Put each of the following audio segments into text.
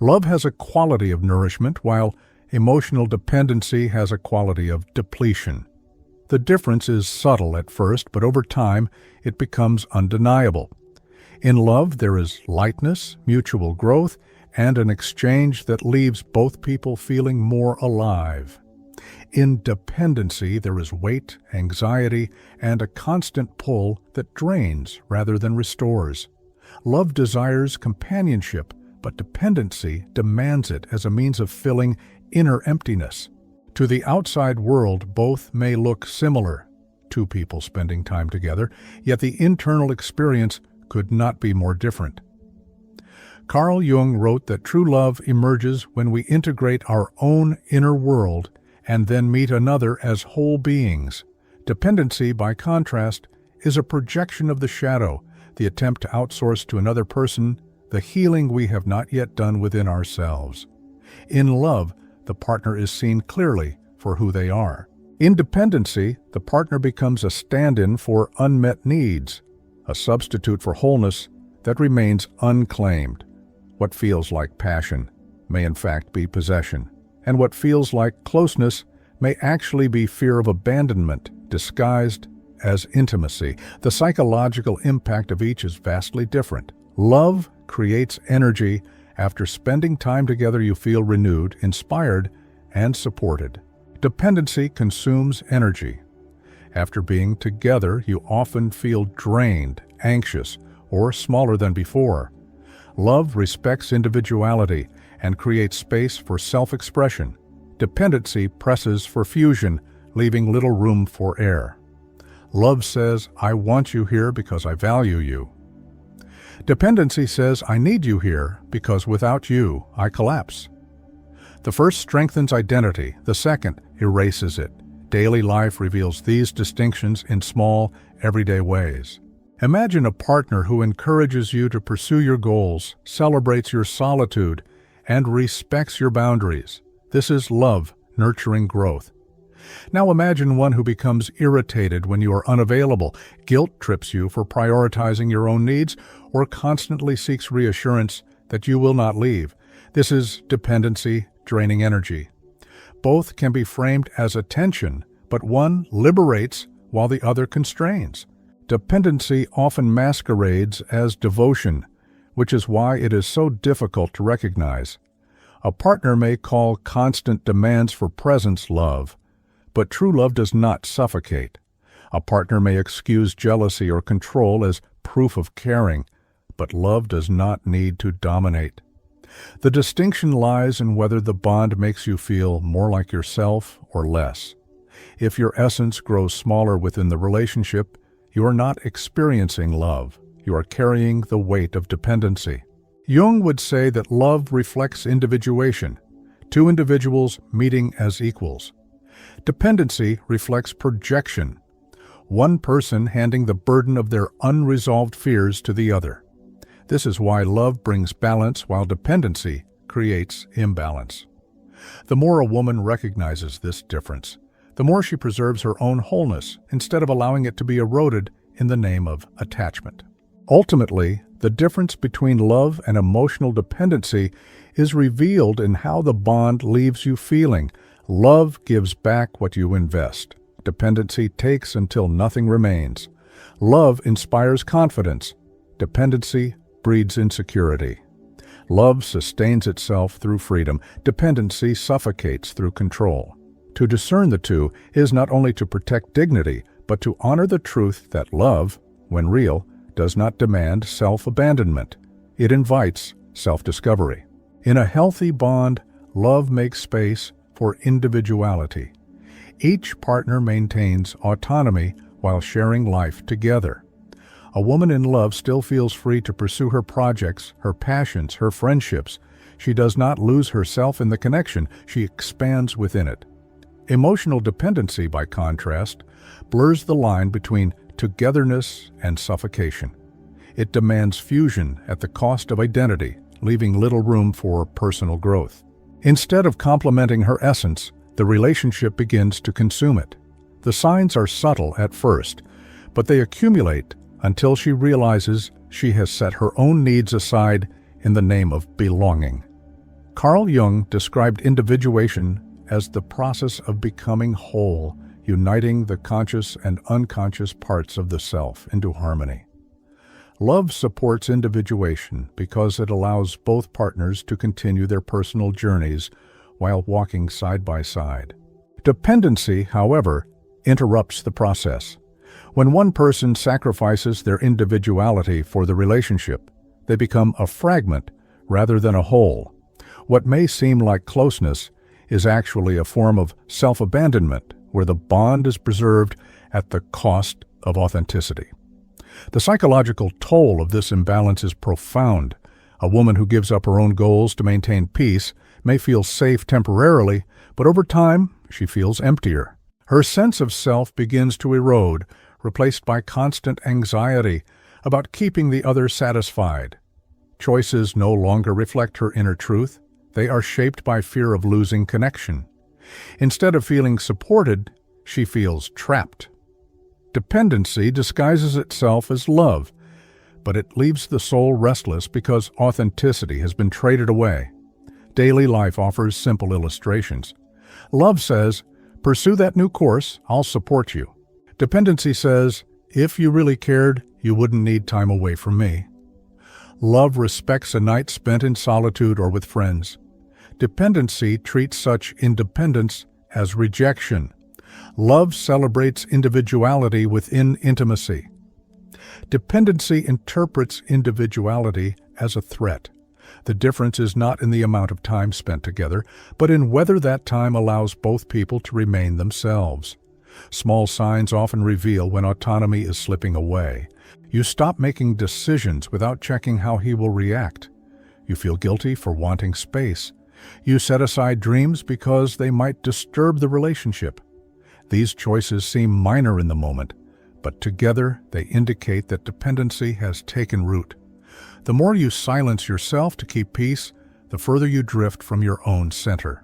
Love has a quality of nourishment, while emotional dependency has a quality of depletion. The difference is subtle at first, but over time it becomes undeniable. In love, there is lightness, mutual growth, and an exchange that leaves both people feeling more alive. In dependency, there is weight, anxiety, and a constant pull that drains rather than restores. Love desires companionship, but dependency demands it as a means of filling inner emptiness. To the outside world, both may look similar, two people spending time together, yet the internal experience could not be more different. Carl Jung wrote that true love emerges when we integrate our own inner world and then meet another as whole beings. Dependency, by contrast, is a projection of the shadow, the attempt to outsource to another person the healing we have not yet done within ourselves. In love, the partner is seen clearly for who they are. In dependency, the partner becomes a stand-in for unmet needs, a substitute for wholeness that remains unclaimed. What feels like passion may in fact be possession, and what feels like closeness may actually be fear of abandonment disguised as intimacy. The psychological impact of each is vastly different. Love creates energy. After spending time together, you feel renewed, inspired, and supported. Dependency consumes energy. After being together, you often feel drained, anxious, or smaller than before. Love respects individuality and creates space for self-expression. Dependency presses for fusion, leaving little room for air. Love says, "I want you here because I value you." Dependency says, "I need you here because without you, I collapse." The first strengthens identity, the second erases it. Daily life reveals these distinctions in small, everyday ways. Imagine a partner who encourages you to pursue your goals, celebrates your solitude, and respects your boundaries. This is love, nurturing growth. Now imagine one who becomes irritated when you are unavailable, guilt trips you for prioritizing your own needs, or constantly seeks reassurance that you will not leave. This is dependency, draining energy. Both can be framed as a tension, but one liberates while the other constrains. Dependency often masquerades as devotion, which is why it is so difficult to recognize. A partner may call constant demands for presence love, but true love does not suffocate. A partner may excuse jealousy or control as proof of caring, but love does not need to dominate. The distinction lies in whether the bond makes you feel more like yourself or less. If your essence grows smaller within the relationship, you are not experiencing love. You are carrying the weight of dependency. Jung would say that love reflects individuation, two individuals meeting as equals. Dependency reflects projection, one person handing the burden of their unresolved fears to the other. This is why love brings balance while dependency creates imbalance. The more a woman recognizes this difference, the more she preserves her own wholeness instead of allowing it to be eroded in the name of attachment. Ultimately, the difference between love and emotional dependency is revealed in how the bond leaves you feeling. Love gives back what you invest. Dependency takes until nothing remains. Love inspires confidence. Dependency breeds insecurity. Love sustains itself through freedom. Dependency suffocates through control. To discern the two is not only to protect dignity, but to honor the truth that love, when real, does not demand self-abandonment. It invites self-discovery. In a healthy bond, love makes space for individuality. Each partner maintains autonomy while sharing life together. A woman in love still feels free to pursue her projects, her passions, her friendships. She does not lose herself in the connection, she expands within it. Emotional dependency, by contrast, blurs the line between togetherness and suffocation. It demands fusion at the cost of identity, leaving little room for personal growth. Instead of complementing her essence, the relationship begins to consume it. The signs are subtle at first, but they accumulate until she realizes she has set her own needs aside in the name of belonging. Carl Jung described individuation as the process of becoming whole, uniting the conscious and unconscious parts of the self into harmony. Love supports individuation because it allows both partners to continue their personal journeys while walking side by side. Dependency, however, interrupts the process. When one person sacrifices their individuality for the relationship, they become a fragment rather than a whole. What may seem like closeness is actually a form of self-abandonment, where the bond is preserved at the cost of authenticity. The psychological toll of this imbalance is profound. A woman who gives up her own goals to maintain peace may feel safe temporarily, but over time, she feels emptier. Her sense of self begins to erode, replaced by constant anxiety about keeping the other satisfied. Choices no longer reflect her inner truth. They are shaped by fear of losing connection. Instead of feeling supported, she feels trapped. Dependency disguises itself as love, but it leaves the soul restless because authenticity has been traded away. Daily life offers simple illustrations. Love says, "Pursue that new course, I'll support you." Dependency says, "If you really cared, you wouldn't need time away from me." Love respects a night spent in solitude or with friends. Dependency treats such independence as rejection. Love celebrates individuality within intimacy. Dependency interprets individuality as a threat. The difference is not in the amount of time spent together, but in whether that time allows both people to remain themselves. Small signs often reveal when autonomy is slipping away. You stop making decisions without checking how he will react. You feel guilty for wanting space. You set aside dreams because they might disturb the relationship. These choices seem minor in the moment, but together they indicate that dependency has taken root. The more you silence yourself to keep peace, the further you drift from your own center.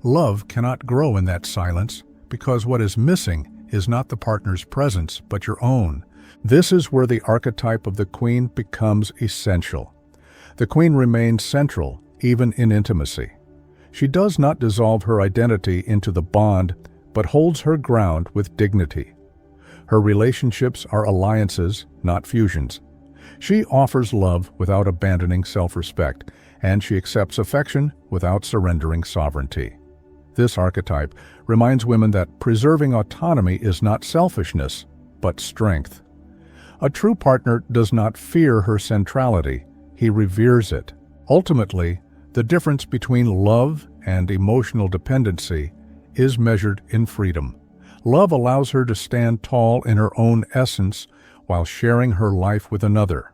Love cannot grow in that silence because what is missing is not the partner's presence, but your own. This is where the archetype of the queen becomes essential. The queen remains central, even in intimacy. She does not dissolve her identity into the bond, but holds her ground with dignity. Her relationships are alliances, not fusions. She offers love without abandoning self-respect, and she accepts affection without surrendering sovereignty. This archetype reminds women that preserving autonomy is not selfishness, but strength. A true partner does not fear her centrality, he reveres it. Ultimately, the difference between love and emotional dependency is measured in freedom. Love allows her to stand tall in her own essence while sharing her life with another.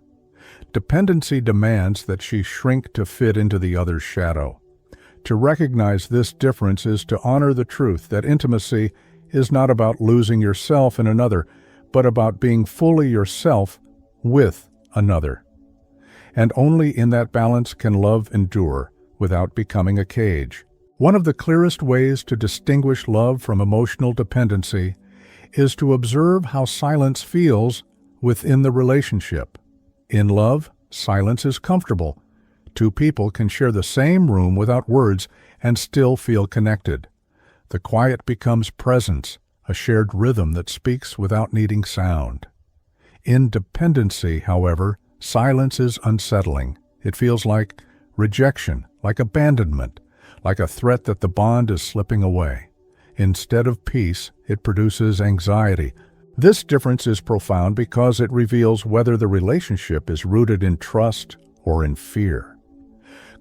Dependency demands that she shrink to fit into the other's shadow. To recognize this difference is to honor the truth that intimacy is not about losing yourself in another, but about being fully yourself with another. And only in that balance can love endure without becoming a cage. One of the clearest ways to distinguish love from emotional dependency is to observe how silence feels within the relationship. In love, silence is comfortable. Two people can share the same room without words and still feel connected. The quiet becomes presence, a shared rhythm that speaks without needing sound. In dependency, however, silence is unsettling. It feels like rejection, like abandonment, like a threat that the bond is slipping away. Instead of peace, it produces anxiety. This difference is profound because it reveals whether the relationship is rooted in trust or in fear.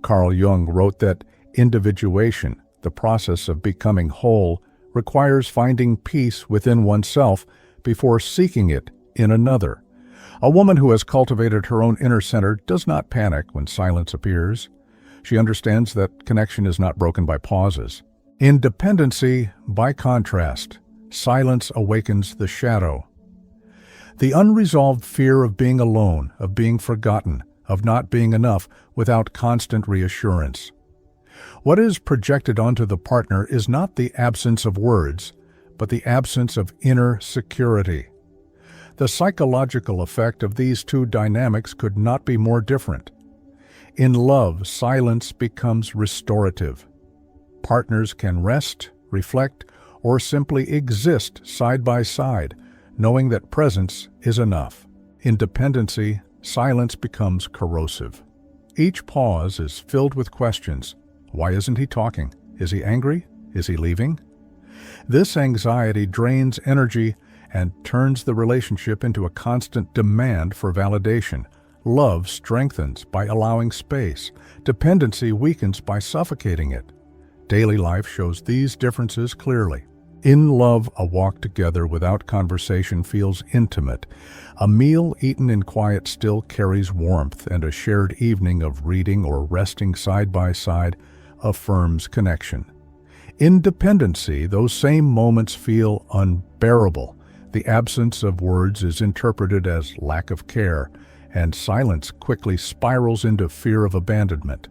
Carl Jung wrote that individuation, the process of becoming whole, requires finding peace within oneself before seeking it in another. A woman who has cultivated her own inner center does not panic when silence appears. She understands that connection is not broken by pauses. In dependency, by contrast, silence awakens the shadow. The unresolved fear of being alone, of being forgotten, of not being enough without constant reassurance. What is projected onto the partner is not the absence of words, but the absence of inner security. The psychological effect of these two dynamics could not be more different. In love, silence becomes restorative. Partners can rest, reflect, or simply exist side by side, knowing that presence is enough. In dependency, silence becomes corrosive. Each pause is filled with questions. Why isn't he talking? Is he angry? Is he leaving? This anxiety drains energy and turns the relationship into a constant demand for validation. Love strengthens by allowing space. Dependency weakens by suffocating it. Daily life shows these differences clearly. In love, a walk together without conversation feels intimate. A meal eaten in quiet still carries warmth, and a shared evening of reading or resting side by side affirms connection. In dependency, those same moments feel unbearable. The absence of words is interpreted as lack of care, and silence quickly spirals into fear of abandonment.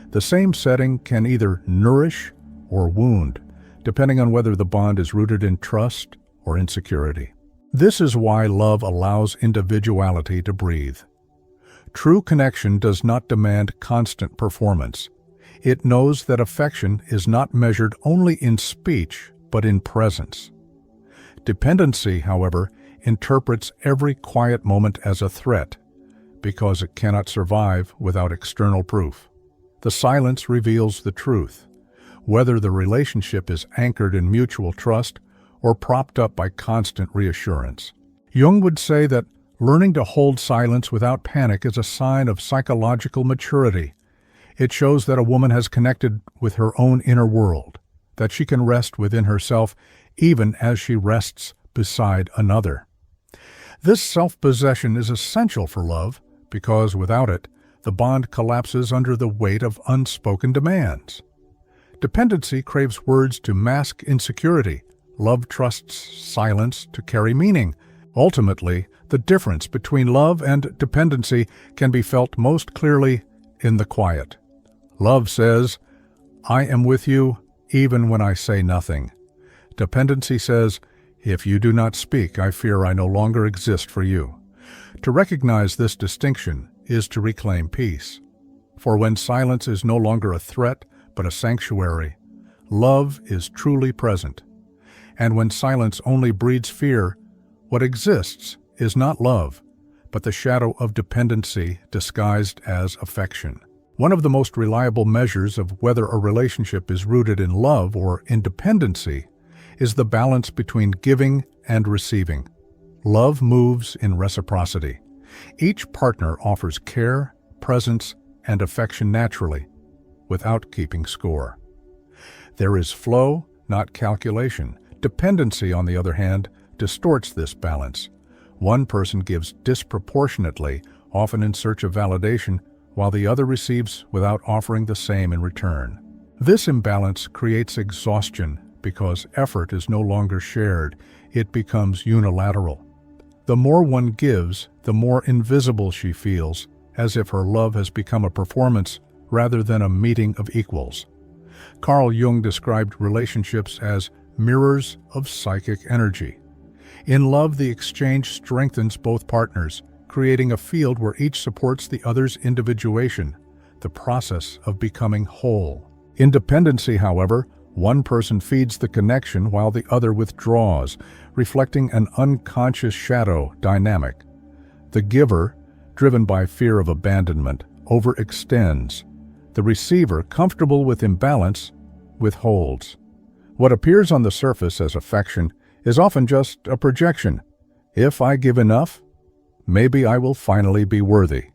The same setting can either nourish or wound, depending on whether the bond is rooted in trust or insecurity. This is why love allows individuality to breathe. True connection does not demand constant performance. It knows that affection is not measured only in speech, but in presence. Dependency, however, interprets every quiet moment as a threat, because it cannot survive without external proof. The silence reveals the truth, whether the relationship is anchored in mutual trust or propped up by constant reassurance. Jung would say that learning to hold silence without panic is a sign of psychological maturity. It shows that a woman has connected with her own inner world, that she can rest within herself even as she rests beside another. This self-possession is essential for love because without it, the bond collapses under the weight of unspoken demands. Dependency craves words to mask insecurity. Love trusts silence to carry meaning. Ultimately, the difference between love and dependency can be felt most clearly in the quiet. Love says, "I am with you even when I say nothing." Dependency says, "If you do not speak, I fear I no longer exist for you." To recognize this distinction is to reclaim peace. For when silence is no longer a threat but a sanctuary, love is truly present. And when silence only breeds fear, what exists is not love, but the shadow of dependency disguised as affection. One of the most reliable measures of whether a relationship is rooted in love or in dependency is the balance between giving and receiving. Love moves in reciprocity. Each partner offers care, presence, and affection naturally, without keeping score. There is flow, not calculation. Dependency, on the other hand, distorts this balance. One person gives disproportionately, often in search of validation, while the other receives without offering the same in return. This imbalance creates exhaustion because effort is no longer shared. It becomes unilateral. The more one gives, the more invisible she feels, as if her love has become a performance rather than a meeting of equals. Carl Jung described relationships as mirrors of psychic energy. In love, the exchange strengthens both partners, creating a field where each supports the other's individuation, the process of becoming whole. In dependency, however, one person feeds the connection while the other withdraws, reflecting an unconscious shadow dynamic. The giver, driven by fear of abandonment, overextends. The receiver, comfortable with imbalance, withholds. What appears on the surface as affection is often just a projection. If I give enough, maybe I will finally be worthy.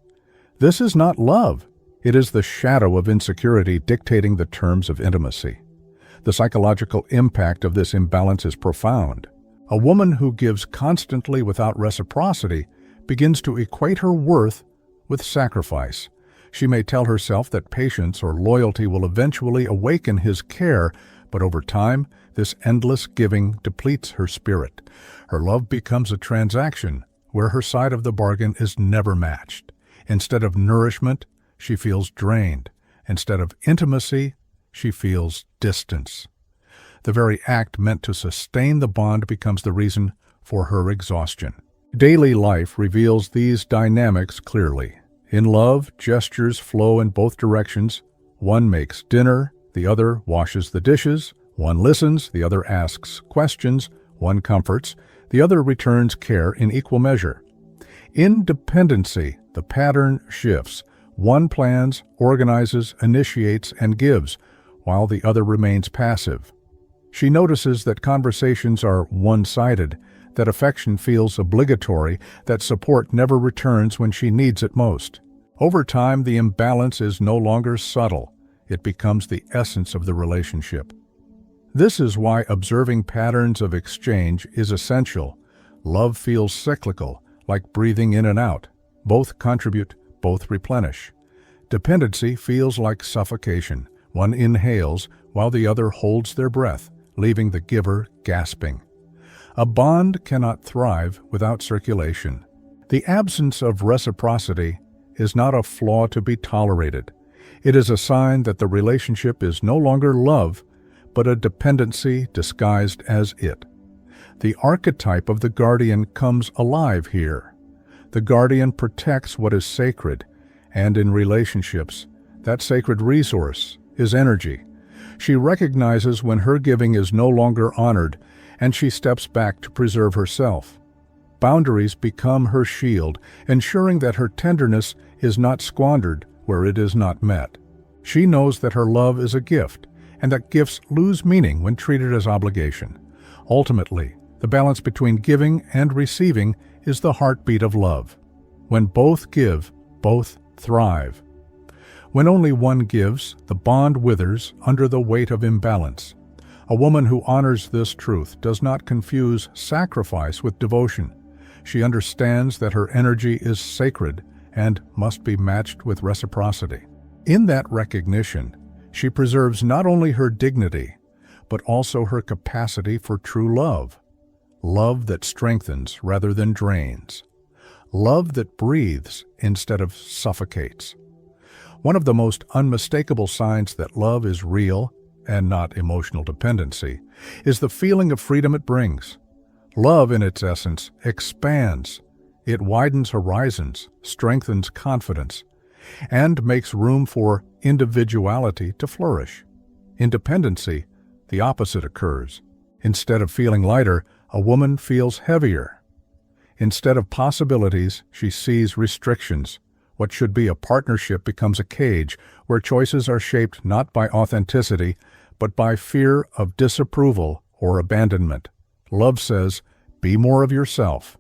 This is not love. It is the shadow of insecurity dictating the terms of intimacy. The psychological impact of this imbalance is profound. A woman who gives constantly without reciprocity begins to equate her worth with sacrifice. She may tell herself that patience or loyalty will eventually awaken his care, but over time, this endless giving depletes her spirit. Her love becomes a transaction where her side of the bargain is never matched. Instead of nourishment, she feels drained. Instead of intimacy, she feels distance. The very act meant to sustain the bond becomes the reason for her exhaustion. Daily life reveals these dynamics clearly. In love, gestures flow in both directions. One makes dinner, the other washes the dishes. One listens, the other asks questions. One comforts, the other returns care in equal measure. In dependency, the pattern shifts. One plans, organizes, initiates, and gives, while the other remains passive. She notices that conversations are one-sided, that affection feels obligatory, that support never returns when she needs it most. Over time, the imbalance is no longer subtle. It becomes the essence of the relationship. This is why observing patterns of exchange is essential. Love feels cyclical, like breathing in and out. Both contribute, both replenish. Dependency feels like suffocation. One inhales while the other holds their breath, leaving the giver gasping. A bond cannot thrive without circulation. The absence of reciprocity is not a flaw to be tolerated. It is a sign that the relationship is no longer love, but a dependency disguised as it. The archetype of the guardian comes alive here. The guardian protects what is sacred, and in relationships, that sacred resource is energy. She recognizes when her giving is no longer honored, and she steps back to preserve herself. Boundaries become her shield, ensuring that her tenderness is not squandered where it is not met. She knows that her love is a gift, and that gifts lose meaning when treated as obligation. Ultimately, the balance between giving and receiving is the heartbeat of love. When both give, both thrive. When only one gives, the bond withers under the weight of imbalance. A woman who honors this truth does not confuse sacrifice with devotion. She understands that her energy is sacred and must be matched with reciprocity. In that recognition, she preserves not only her dignity, but also her capacity for true love. Love that strengthens rather than drains. Love that breathes instead of suffocates. One of the most unmistakable signs that love is real and not emotional dependency is the feeling of freedom it brings. Love, in its essence, expands. It widens horizons, strengthens confidence, and makes room for individuality to flourish. In dependency, the opposite occurs. Instead of feeling lighter, a woman feels heavier. Instead of possibilities, she sees restrictions. What should be a partnership becomes a cage where choices are shaped not by authenticity, but by fear of disapproval or abandonment. Love says, be more of yourself.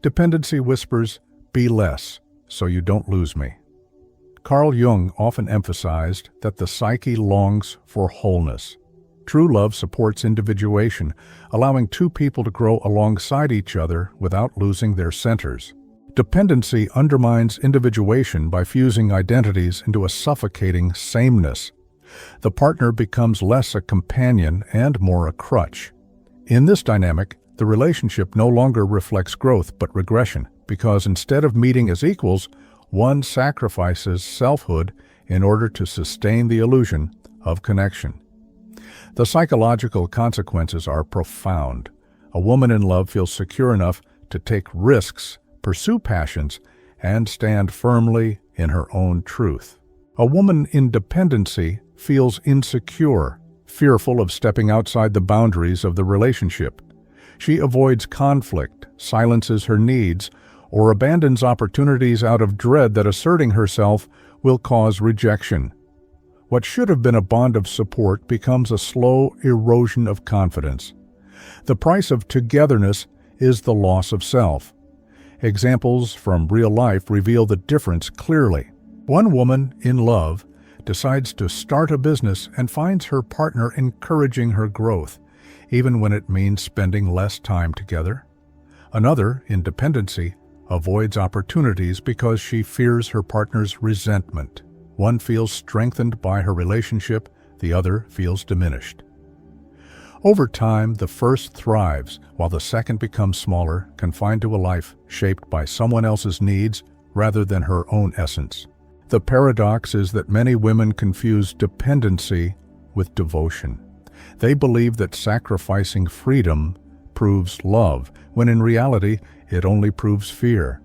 Dependency whispers, be less, so you don't lose me. Carl Jung often emphasized that the psyche longs for wholeness. True love supports individuation, allowing two people to grow alongside each other without losing their centers. Dependency undermines individuation by fusing identities into a suffocating sameness. The partner becomes less a companion and more a crutch. In this dynamic, the relationship no longer reflects growth but regression, because instead of meeting as equals, one sacrifices selfhood in order to sustain the illusion of connection. The psychological consequences are profound. A woman in love feels secure enough to take risks, pursue passions, and stand firmly in her own truth. A woman in dependency feels insecure, fearful of stepping outside the boundaries of the relationship. She avoids conflict, silences her needs, or abandons opportunities out of dread that asserting herself will cause rejection. What should have been a bond of support becomes a slow erosion of confidence. The price of togetherness is the loss of self. Examples from real life reveal the difference clearly. One woman in love decides to start a business and finds her partner encouraging her growth, even when it means spending less time together. Another, in dependency, avoids opportunities because she fears her partner's resentment. One feels strengthened by her relationship, the other feels diminished. Over time, the first thrives, while the second becomes smaller, confined to a life shaped by someone else's needs rather than her own essence. The paradox is that many women confuse dependency with devotion. They believe that sacrificing freedom proves love, when in reality it only proves fear.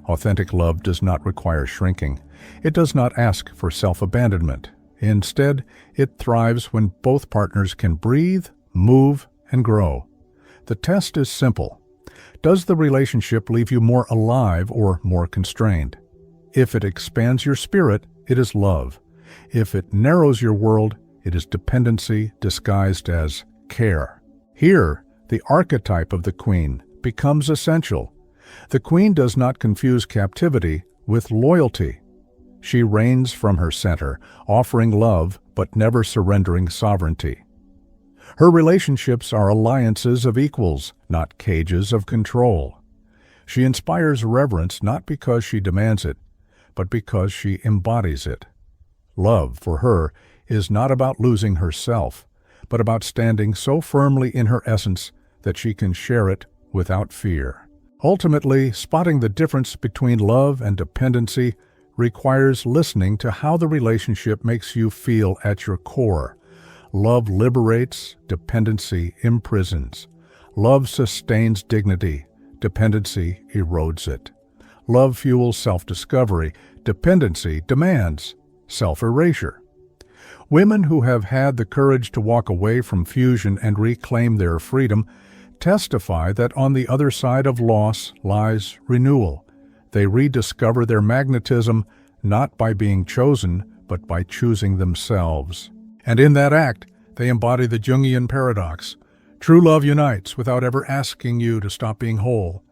Authentic love does not require shrinking. It does not ask for self-abandonment. Instead, it thrives when both partners can breathe, move, and grow. The test is simple. Does the relationship leave you more alive or more constrained? If it expands your spirit, it is love. If it narrows your world, it is dependency disguised as care. Here, the archetype of the queen becomes essential. The queen does not confuse captivity with loyalty. She reigns from her center, offering love but never surrendering sovereignty. Her relationships are alliances of equals, not cages of control. She inspires reverence not because she demands it, but because she embodies it. Love, for her, is not about losing herself, but about standing so firmly in her essence that she can share it without fear. Ultimately, spotting the difference between love and dependency requires listening to how the relationship makes you feel at your core. Love liberates, dependency imprisons. Love sustains dignity, dependency erodes it. Love fuels self-discovery, dependency demands self-erasure. Women who have had the courage to walk away from fusion and reclaim their freedom testify that on the other side of loss lies renewal. They rediscover their magnetism not by being chosen, but by choosing themselves. And in that act, they embody the Jungian paradox. True love unites without ever asking you to stop being whole.